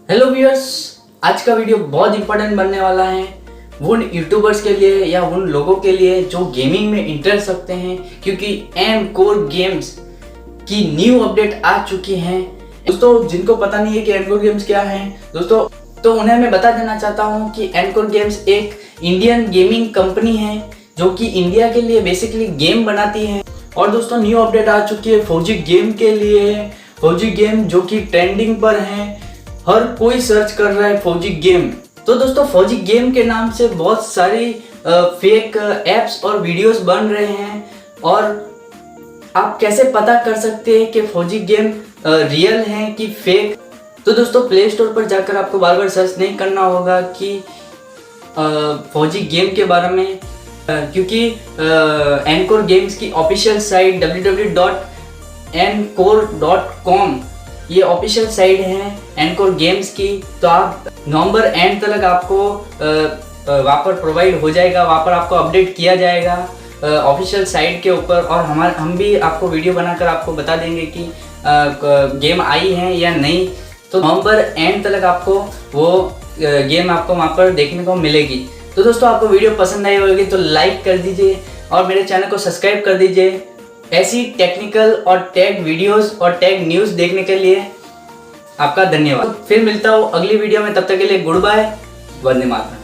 Hello viewers, आज का video बहुत इंपॉर्टेंट बनने वाला है उन यूट्यूबर्स के लिए या उन लोगों के लिए जो गेमिंग में इंटरेस्ट रखते हैं, क्योंकि एनकोर गेम्स की न्यू अपडेट आ चुकी है। दोस्तों, जिनको पता नहीं है कि एनकोर गेम्स क्या है दोस्तों, तो उन्हें मैं बता देना चाहता हूं कि एनकोर गेम्स एक इंडियन गेमिंग कंपनी है जो कि इंडिया के लिए बेसिकली गेम बनाती है। और दोस्तों, न्यू अपडेट आ चुकी है फौजी गेम के लिए। फौजी गेम जो कि ट्रेंडिंग पर है, हर कोई सर्च कर रहा है फौजी गेम। तो दोस्तों, फौजी गेम के नाम से बहुत सारी फेक एप्स और वीडियोस बन रहे हैं, और आप कैसे पता कर सकते हैं कि फौजी गेम रियल है कि फेक। तो दोस्तों, प्ले स्टोर पर जाकर आपको बार बार सर्च नहीं करना होगा कि फौजी गेम के बारे में, क्योंकि एनकोर गेम्स की ऑफिशियल साइट www.ncore.com ये ऑफिशियल साइट है एनकोर गेम्स की। तो आप नवंबर एंड तक आपको वहाँ पर प्रोवाइड हो जाएगा, वहाँ पर आपको अपडेट किया जाएगा ऑफिशियल साइट के ऊपर। और हम भी आपको वीडियो बनाकर आपको बता देंगे कि गेम आई है या नहीं। तो नवंबर एंड तक आपको वो गेम आपको वहाँ पर देखने को मिलेगी। तो दोस्तों, आपको वीडियो पसंद आई होगी तो लाइक कर दीजिए और मेरे चैनल को सब्सक्राइब कर दीजिए। ऐसी टेक्निकल और टेक वीडियोस और टेक न्यूज़ देखने के लिए आपका धन्यवाद। फिर मिलता हूँ अगली वीडियो में, तब तक के लिए गुड बाय, वंदे मातरम।